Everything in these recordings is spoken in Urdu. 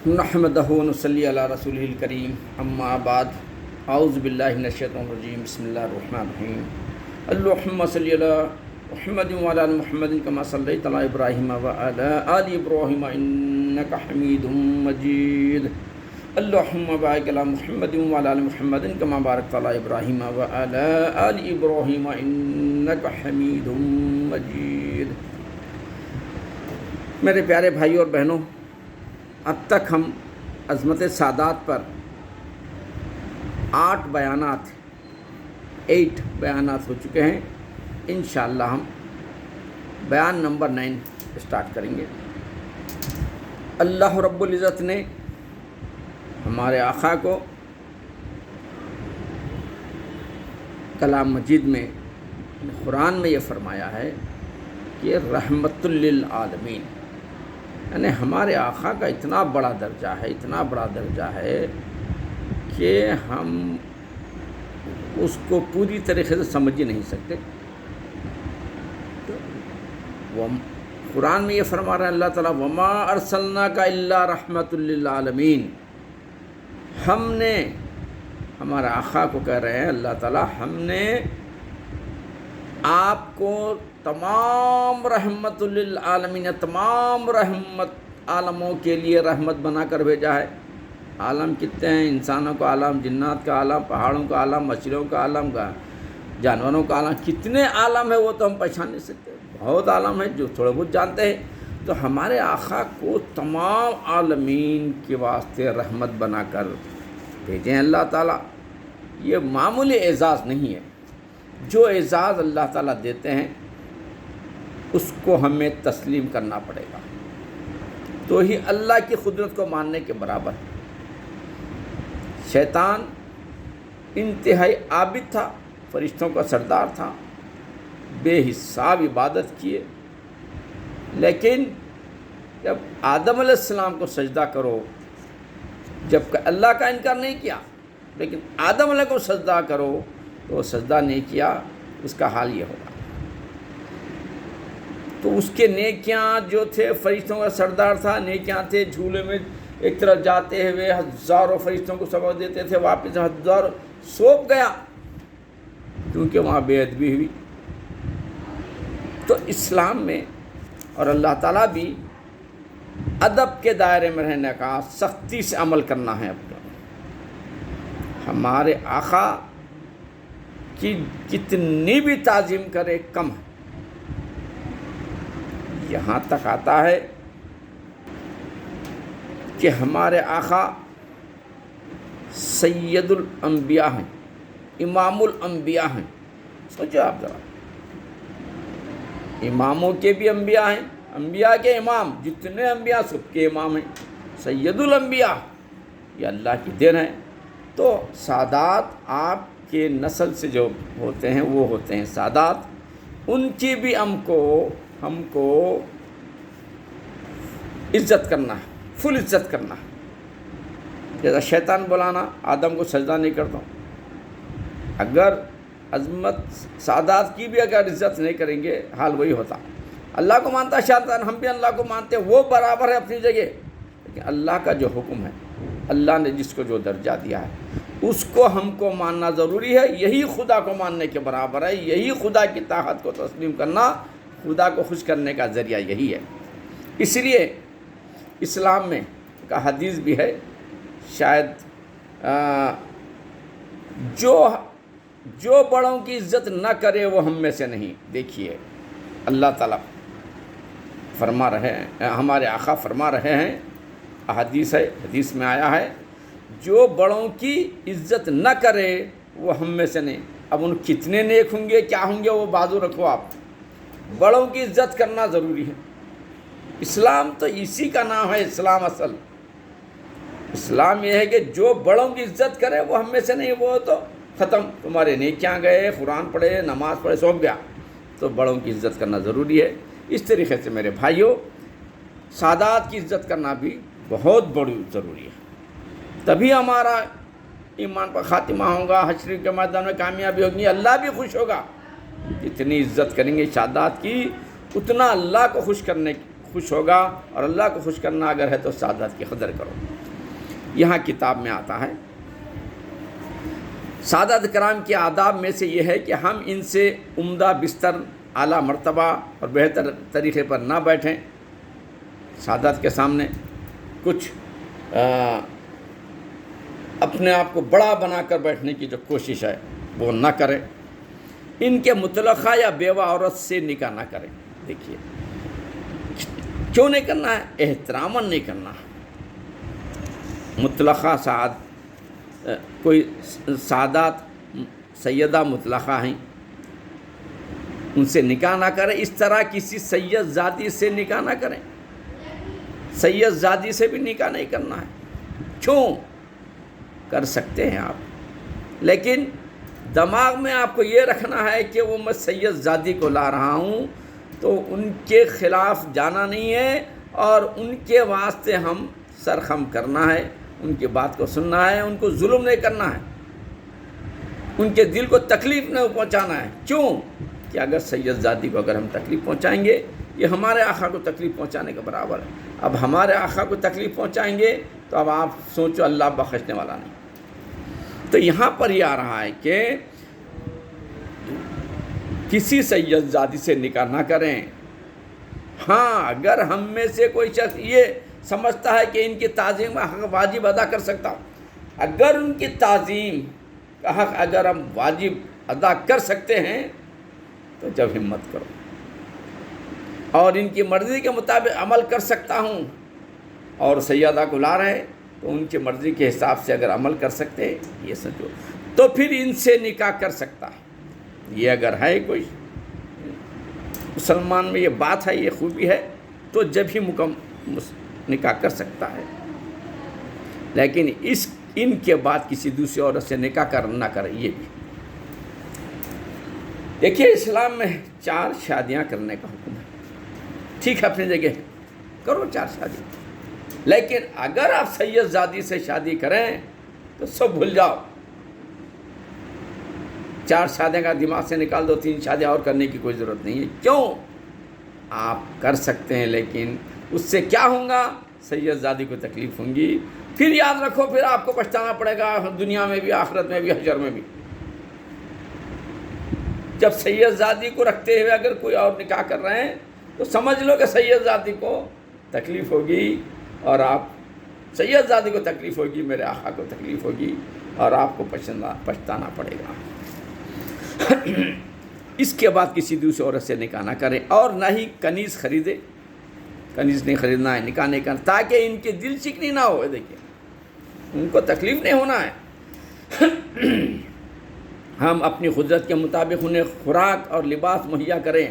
نحمدہ و نصلی علی رسولہ الکریم اما بعد اعوذ باللہ من الشیطان الرجیم بسم اللہ الرحمن الرحیم اللہم صلی علی محمد و علی محمد کما صلیت علی ابراہیم و علی آل ابراہیم انک حمید مجید اللہم بارک علی محمد و علی محمد کما بارکت علی ابراہیم و علی آل ابراہیم انک حمید مجید۔ میرے پیارے بھائیوں اور بہنوں، اب تک ہم عظمت سادات پر 8 بیانات ہو چکے ہیں۔ انشاءاللہ ہم بیان نمبر 9 اسٹارٹ کریں گے۔ اللہ رب العزت نے ہمارے آقا کو کلام مجید میں، قرآن میں یہ فرمایا ہے کہ رحمت للعالمین، یعنی ہمارے آقا کا اتنا بڑا درجہ ہے کہ ہم اس کو پوری طریقے سے سمجھ ہی نہیں سکتے۔ وہ قرآن میں یہ فرما رہا ہے اللہ تعالیٰ، وما ارسلناک الا رحمت للعالمین، ہم نے، ہمارے آقا کو کہہ رہے ہیں اللہ تعالیٰ، ہم نے آپ کو تمام رحمت للعالمین، تمام رحمت عالموں کے لیے رحمت بنا کر بھیجا ہے۔ عالم کتنے ہیں؟ انسانوں کا عالم، جنات کا عالم، پہاڑوں کا عالم، مچھلیوں کا عالم، جانوروں کا عالم، کتنے عالم ہے وہ تو ہم پہچان نہیں سکتے۔ بہت عالم ہے جو تھوڑے بہت جانتے ہیں۔ تو ہمارے آقا کو تمام عالمین کے واسطے رحمت بنا کر بھیجے ہیں اللہ تعالیٰ۔ یہ معمولی اعزاز نہیں ہے۔ جو اعزاز اللہ تعالیٰ دیتے ہیں اس کو ہمیں تسلیم کرنا پڑے گا، تو ہی اللہ کی قدرت کو ماننے کے برابر ہے۔ شیطان انتہائی عابد تھا، فرشتوں کا سردار تھا، بے حساب عبادت کیے، لیکن جب آدم علیہ السلام کو سجدہ کرو، جب کہ اللہ کا انکار نہیں کیا، لیکن آدم علیہ کو سجدہ کرو تو وہ سجدہ نہیں کیا، اس کا حال یہ ہوگا۔ تو اس کے نیکیاں جو تھے، فرشتوں کا سردار تھا، نیکیاں تھے، جھولے میں ایک طرف جاتے ہوئے ہزاروں فرشتوں کو سبق دیتے تھے، واپس ہزاروں سوپ گیا کیونکہ وہاں بے ادبی ہوئی۔ تو اسلام میں اور اللہ تعالیٰ بھی ادب کے دائرے میں رہنے کا، سختی سے عمل کرنا ہے۔ اپنا ہمارے آقا کی کتنی بھی تعظیم کرے کم ہے۔ یہاں تک آتا ہے کہ ہمارے آقا سید الانبیاء ہیں، امام الانبیاء ہیں۔ سوچو آپ ذرا، اماموں کے بھی انبیاء ہیں، انبیاء کے امام، جتنے انبیاء سب کے امام ہیں، سید الانبیاء، یہ اللہ کی دین ہے۔ تو سادات آپ کے نسل سے جو ہوتے ہیں وہ ہوتے ہیں سادات، ان کی بھی ہم کو عزت کرنا ہے، فل عزت کرنا ہے۔ جیسا شیطان بولانا آدم کو سجدہ نہیں کرتا ہوں، اگر عظمت سادات کی بھی اگر عزت نہیں کریں گے حال وہی ہوتا۔ اللہ کو مانتا شیطان، ہم بھی اللہ کو مانتے، وہ برابر ہے اپنی جگہ، لیکن اللہ کا جو حکم ہے، اللہ نے جس کو جو درجہ دیا ہے اس کو ہم کو ماننا ضروری ہے۔ یہی خدا کو ماننے کے برابر ہے، یہی خدا کی طاقت کو تسلیم کرنا، خدا کو خوش کرنے کا ذریعہ یہی ہے۔ اس لیے اسلام میں کا حدیث بھی ہے، شاید جو بڑوں کی عزت نہ کرے وہ ہم میں سے نہیں۔ دیکھیے اللہ تعالیٰ فرما رہے ہیں، ہمارے آقا فرما رہے ہیں، حدیث ہے، حدیث میں آیا ہے، جو بڑوں کی عزت نہ کرے وہ ہم میں سے نہیں۔ اب ان کتنے نیک ہوں گے، کیا ہوں گے، وہ بازو رکھو آپ، بڑوں کی عزت کرنا ضروری ہے۔ اسلام تو اسی کا نام ہے اسلام اصل۔ اسلام یہ ہے کہ جو بڑوں کی عزت کرے وہ ہم میں سے نہیں، وہ تو ختم، تمہارے نیکیاں گئے، قرآن پڑھے، نماز پڑھے، سوپ گیا۔ تو بڑوں کی عزت کرنا ضروری ہے۔ اس طریقے سے میرے بھائیوں، سادات کی عزت کرنا بھی بہت بڑی ضروری ہے، تبھی ہمارا ایمان پر خاتمہ ہوگا، حشر کے میدان میں کامیابی ہوگی، اللہ بھی خوش ہوگا۔ جتنی عزت کریں گے سادات کی، اتنا اللہ کو خوش ہوگا، اور اللہ کو خوش کرنا اگر ہے تو سعادت کی قدر کرو۔ یہاں کتاب میں آتا ہے سعادت کرام کے آداب میں سے یہ ہے کہ ہم ان سے عمدہ بستر، اعلیٰ مرتبہ اور بہتر طریقے پر نہ بیٹھیں۔ سعادت کے سامنے کچھ اپنے آپ کو بڑا بنا کر بیٹھنے کی جو کوشش ہے وہ نہ کریں۔ ان کے مطلقہ یا بیوہ عورت سے نکاح نہ کریں۔ دیکھیے کیوں نہیں کرنا ہے؟ احتراماً نہیں کرنا۔ مطلقہ کوئی سعادات سیدہ مطلقہ ہیں، ان سے نکاح نہ کریں۔ اس طرح کسی سید زادی سے نکاح نہ کریں۔ سید زادی سے بھی نکاح نہیں کرنا ہے۔ کیوں؟ کر سکتے ہیں آپ، لیکن دماغ میں آپ کو یہ رکھنا ہے کہ وہ میں سید زادی کو لا رہا ہوں تو ان کے خلاف جانا نہیں ہے، اور ان کے واسطے ہم سرخم کرنا ہے، ان کی بات کو سننا ہے، ان کو ظلم نہیں کرنا ہے، ان کے دل کو تکلیف نہیں پہنچانا ہے۔ کیوں کہ اگر سید زادی کو اگر ہم تکلیف پہنچائیں گے، یہ ہمارے آقا کو تکلیف پہنچانے کے برابر ہے۔ اب ہمارے آقا کو تکلیف پہنچائیں گے تو اب آپ سوچو اللہ بخشنے والا نہیں۔ تو یہاں پر یہ آ رہا ہے کہ کسی سید زادی سے نکاح نہ کریں۔ ہاں اگر ہم میں سے کوئی شخص یہ سمجھتا ہے کہ ان کی تعظیم کا حق واجب ادا کر سکتا ہوں، اگر ان کی تعظیم کا حق اگر ہم واجب ادا کر سکتے ہیں تو جب ہمت کرو، اور ان کی مرضی کے مطابق عمل کر سکتا ہوں، اور سیدہ کو لا رہے تو ان کی مرضی کے حساب سے اگر عمل کر سکتے ہیں یہ سمجھو، تو پھر ان سے نکاح کر سکتا ہے۔ یہ اگر ہے کوئی مسلمان میں یہ بات ہے، یہ خوبی ہے، تو جب ہی نکاح کر سکتا ہے، لیکن ان کے بعد کسی دوسری عورت سے نکاح نہ کرے۔ یہ بھی دیکھیے اسلام میں 4 شادیاں کرنے کا حکم ہے، ٹھیک ہے اپنی جگہ کرو 4 شادی، لیکن اگر آپ سید زادی سے شادی کریں تو سب بھول جاؤ، 4 شادیاں کا دماغ سے نکال دو، 3 شادیاں اور کرنے کی کوئی ضرورت نہیں ہے۔ کیوں؟ آپ کر سکتے ہیں، لیکن اس سے کیا ہوگا؟ سید زادی کو تکلیف ہوں گی، پھر یاد رکھو پھر آپ کو پچھتانا پڑے گا، دنیا میں بھی، آخرت میں بھی، حشر میں بھی۔ جب سید زادی کو رکھتے ہوئے اگر کوئی اور نکاح کر رہے ہیں تو سمجھ لو کہ سید زادی کو تکلیف ہوگی، اور آپ سید زادی کو تکلیف ہوگی، میرے آقا کو تکلیف ہوگی، اور آپ کو پچھتانا پڑے گا۔ اس کے بعد کسی دوسری عورت سے نکاح نہ کریں، اور نہ ہی کنیز خریدے، کنیز نہیں خریدنا ہے، نکاح نہیں کرنا، تاکہ ان کی دل شکنی نہ ہو۔ دیکھیں ان کو تکلیف نہیں ہونا ہے۔ ہم اپنی قدرت کے مطابق انہیں خوراک اور لباس مہیا کریں۔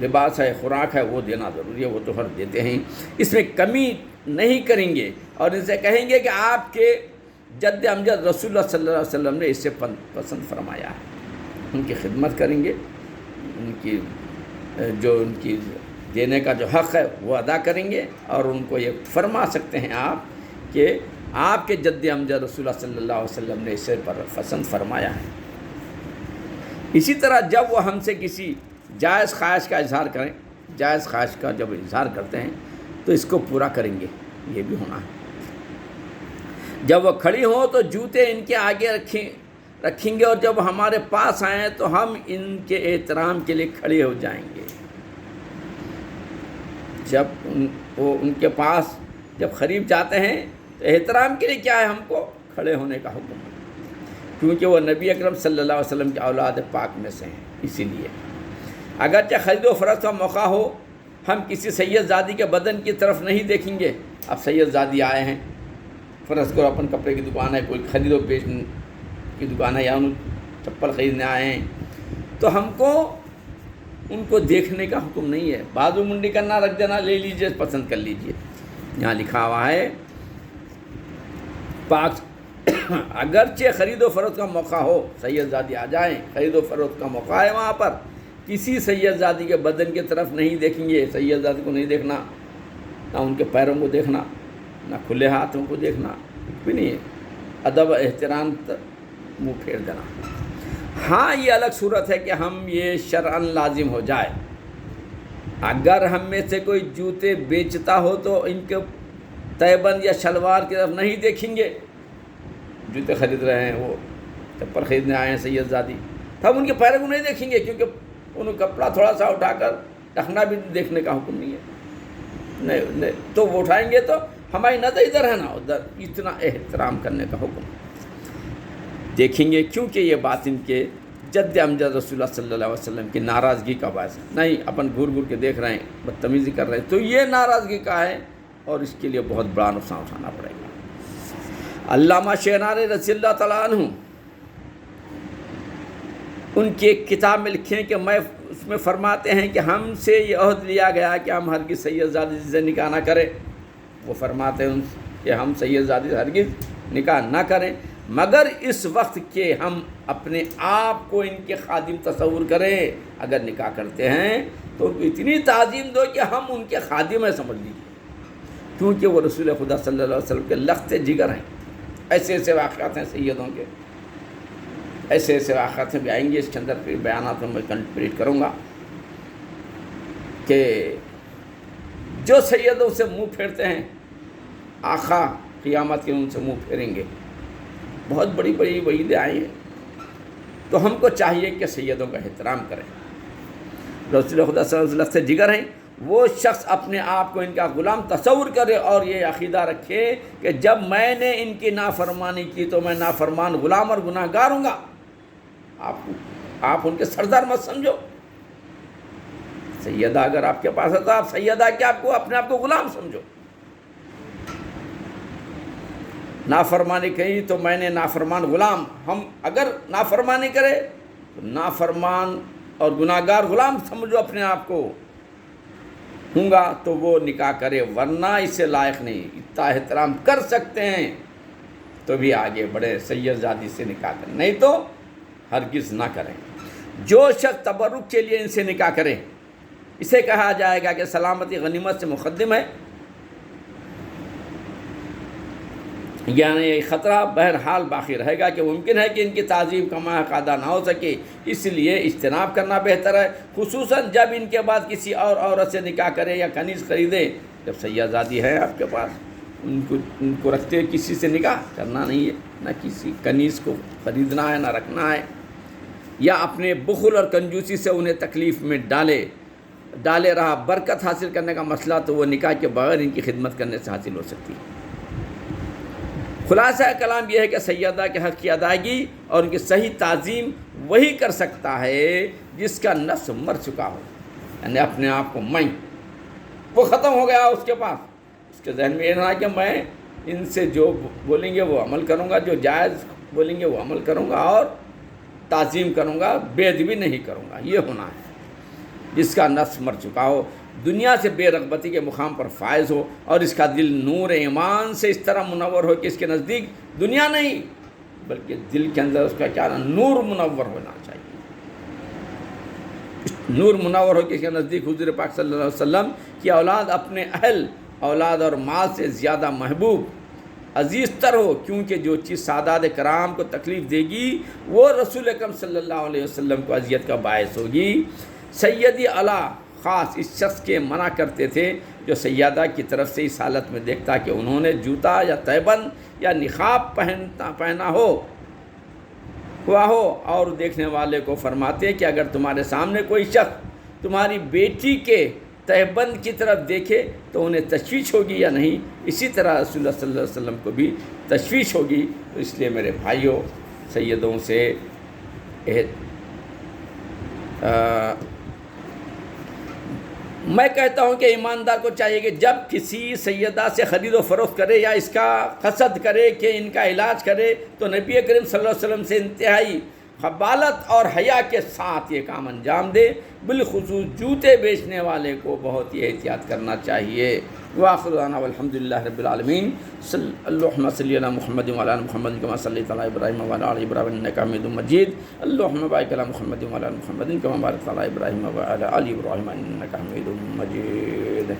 لباس ہے، خوراک ہے، وہ دینا ضروری ہے، وہ تو ہر دیتے ہیں، اس میں کمی نہیں کریں گے، اور ان سے کہیں گے کہ آپ کے جد امجد رسول اللہ صلی اللہ علیہ وسلم نے اس سے پسند فرمایا ہے۔ ان کی خدمت کریں گے، ان کی جو ان کی دینے کا جو حق ہے وہ ادا کریں گے، اور ان کو یہ فرما سکتے ہیں آپ کہ آپ کے جد امجد رسول اللہ صلی اللہ علیہ وسلم نے اسے پسند فرمایا ہے۔ اسی طرح جب وہ ہم سے کسی جائز خواہش کا اظہار کریں، جائز خواہش کا جب اظہار کرتے ہیں تو اس کو پورا کریں گے، یہ بھی ہونا ہے۔ جب وہ کھڑی ہوں تو جوتے ان کے آگے رکھیں گے، اور جب ہمارے پاس آئیں تو ہم ان کے احترام کے لیے کھڑے ہو جائیں گے۔ جب وہ ان کے پاس جب قریب جاتے ہیں تو احترام کے لیے کیا ہے؟ ہم کو کھڑے ہونے کا حکم ہے، کیونکہ وہ نبی اکرم صلی اللہ علیہ وسلم کے اولاد پاک میں سے ہیں۔ اسی لیے اگرچہ خرید و فروخت کا موقع ہو، ہم کسی سید زادی کے بدن کی طرف نہیں دیکھیں گے۔ اب سید زادی آئے ہیں، فرض کرو اپن کپڑے کی دکان ہے، کوئی خرید و بیچ کی دکان ہے، یا ان چپل خریدنے آئے ہیں، تو ہم کو ان کو دیکھنے کا حکم نہیں ہے۔ بازو منڈی کرنا، رکھ دینا، لے لیجئے، پسند کر لیجئے۔ یہاں لکھا ہوا ہے پاک اگرچہ خرید و فروخت کا موقع ہو، سید زادی آ جائیں، خرید و فروخت کا موقع ہے، وہاں پر کسی سید زادی کے بدن کی طرف نہیں دیکھیں گے۔ سید زادی کو نہیں دیکھنا، نہ ان کے پیروں کو دیکھنا، نہ کھلے ہاتھوں کو دیکھنا، بھی نہیں ہے۔ ادب احترام منہ پھیر دینا۔ ہاں یہ الگ صورت ہے کہ ہم یہ شرعاً لازم ہو جائے، اگر ہم میں سے کوئی جوتے بیچتا ہو تو ان کے تہبند یا شلوار کی طرف نہیں دیکھیں گے. جوتے خرید رہے ہیں، وہ چپل خریدنے آئے ہیں سید زادی، تو ہم ان کے پیروں کو نہیں دیکھیں گے، کیونکہ انہوں کپڑا تھوڑا سا اٹھا کر رکھنا بھی دیکھنے کا حکم نہیں ہے. نہیں تو وہ اٹھائیں گے تو ہماری نظر ادھر ہے نا ادھر، اتنا احترام کرنے کا حکم دیکھیں گے، کیونکہ یہ بات ان کے جد امجد رسول اللہ صلی اللہ علیہ وسلم کی ناراضگی کا باعث ہے. نہیں، اپن گھور گھور کے دیکھ رہے ہیں، بدتمیزی کر رہے ہیں، تو یہ ناراضگی کا ہے اور اس کے لیے بہت بڑا نقصان اٹھانا پڑے گا. علامہ شینانی رضی اللہ تعالیٰ عنہ ان کی ایک کتاب میں لکھے ہیں کہ اس میں فرماتے ہیں کہ ہم سے یہ عہد لیا گیا کہ ہم ہرگز سید زادی سے نکاح نہ کریں. وہ فرماتے ہیں کہ ہم سید زادی سے ہرگز نکاح نہ کریں مگر اس وقت کہ ہم اپنے آپ کو ان کے خادم تصور کریں. اگر نکاح کرتے ہیں تو ان کو اتنی تعظیم دو کہ ہم ان کے خادم ہیں سمجھ لیجیے، کیونکہ وہ رسول خدا صلی اللہ علیہ وسلم کے لخت جگر ہیں. ایسے ایسے واقعات ہیں سیدوں کے، ایسے ایسے واقعات بھی آئیں گے. اس کے اندر پھر بیانات میں کمپلیٹ کروں گا کہ جو سیدوں سے منہ پھیرتے ہیں آقا قیامت کے ان سے منہ پھیریں گے. بہت بڑی بڑی وعیدیں آئی ہیں، تو ہم کو چاہیے کہ سیدوں کا احترام کریں. رسول خدا صلی اللہ علیہ وسلم سے جگر ہیں، وہ شخص اپنے آپ کو ان کا غلام تصور کرے اور یہ عقیدہ رکھے کہ جب میں نے ان کی نافرمانی کی تو میں نافرمان غلام اور گناہ گار ہوں گا. آپ ان کے سردار مت سمجھو. سیدہ اگر آپ کے پاس ہے تو آپ سیدہ کہ آپ کو اپنے آپ کو غلام سمجھو. نافرمانی کہی تو میں نے نافرمان غلام، ہم اگر نافرمانی کرے تو نافرمان اور گناہ گار غلام سمجھو اپنے آپ کو ہوں گا تو وہ نکاح کرے، ورنہ اس سے لائق نہیں. اتنا احترام کر سکتے ہیں تو بھی آگے بڑھے، سید زادی سے نکاح کریں، نہیں تو ہرگز نہ کریں. جو شخص تبرک کے لیے ان سے نکاح کرے اسے کہا جائے گا کہ سلامتی غنیمت سے مقدم ہے، یعنی یہ خطرہ بہرحال باقی رہے گا کہ ممکن ہے کہ ان کی تعظیم کا ماہقادہ نہ ہو سکے، اس لیے اجتناب کرنا بہتر ہے، خصوصاً جب ان کے بعد کسی اور عورت سے نکاح کرے یا کنیز خریدے. جب سید زادی ہے آپ کے پاس، ان کو رکھتے ہوئے کسی سے نکاح کرنا نہیں ہے، نہ کسی کنیز کو خریدنا ہے، نہ رکھنا ہے، یا اپنے بخل اور کنجوسی سے انہیں تکلیف میں ڈالے رہا. برکت حاصل کرنے کا مسئلہ تو وہ نکاح کے بغیر ان کی خدمت کرنے سے حاصل ہو سکتی ہے. خلاصہ کلام یہ ہے کہ سیدہ کے حق کی ادائیگی اور ان کی صحیح تعظیم وہی کر سکتا ہے جس کا نفس مر چکا ہو، یعنی اپنے آپ کو میں وہ ختم ہو گیا اس کے پاس. اس کے ذہن میں یہ نہ کہ میں ان سے جو بولیں گے وہ عمل کروں گا، جو جائز بولیں گے وہ عمل کروں گا اور تعظیم کروں گا، بے ادبی نہیں کروں گا. یہ ہونا ہے جس کا نفس مر چکا ہو، دنیا سے بے رغبتی کے مقام پر فائز ہو اور اس کا دل نور ایمان سے اس طرح منور ہو کہ اس کے نزدیک دنیا نہیں بلکہ دل کے اندر اس کا کیا نور منور ہونا چاہیے. نور منور ہو کہ اس کے نزدیک حضور پاک صلی اللہ علیہ وسلم کی اولاد اپنے اہل اولاد اور مال سے زیادہ محبوب عزیز تر ہو، کیونکہ جو چیز سادات کرام کو تکلیف دے گی وہ رسول اکرم صلی اللہ علیہ وسلم کو اذیت کا باعث ہوگی. سیدی اعلیٰ خاص اس شخص کے منع کرتے تھے جو سیدہ کی طرف سے اس حالت میں دیکھتا کہ انہوں نے جوتا یا تہبند یا نقاب پہنا ہوا ہو، اور دیکھنے والے کو فرماتے کہ اگر تمہارے سامنے کوئی شخص تمہاری بیٹی کے تہبند کی طرف دیکھے تو انہیں تشویش ہوگی یا نہیں. اسی طرح رسول اللہ صلی اللہ علیہ وسلم کو بھی تشویش ہوگی. تو اس لیے میرے بھائیوں، سیدوں سے میں کہتا ہوں کہ ایماندار کو چاہیے کہ جب کسی سیدہ سے خرید و فروخت کرے یا اس کا قصد کرے کہ ان کا علاج کرے تو نبی کریم صلی اللہ علیہ وسلم سے انتہائی خبالت اور حیا کے ساتھ یہ کام انجام دے. بالخصوص جوتے بیچنے والے کو بہت ہی احتیاط کرنا چاہیے. وآخر دعوانا والحمد للہ رب العالمین. اللہم صلی علی محمد وعلی آل محمد کما صلیت علی ابراہیم وعلی آل ابراہیم انک حمید مجید. اللہم بارک علی محمد وعلی آل محمد کما بارکت علی ابراہیم وعلی آل ابراہیم انک حمید مجید.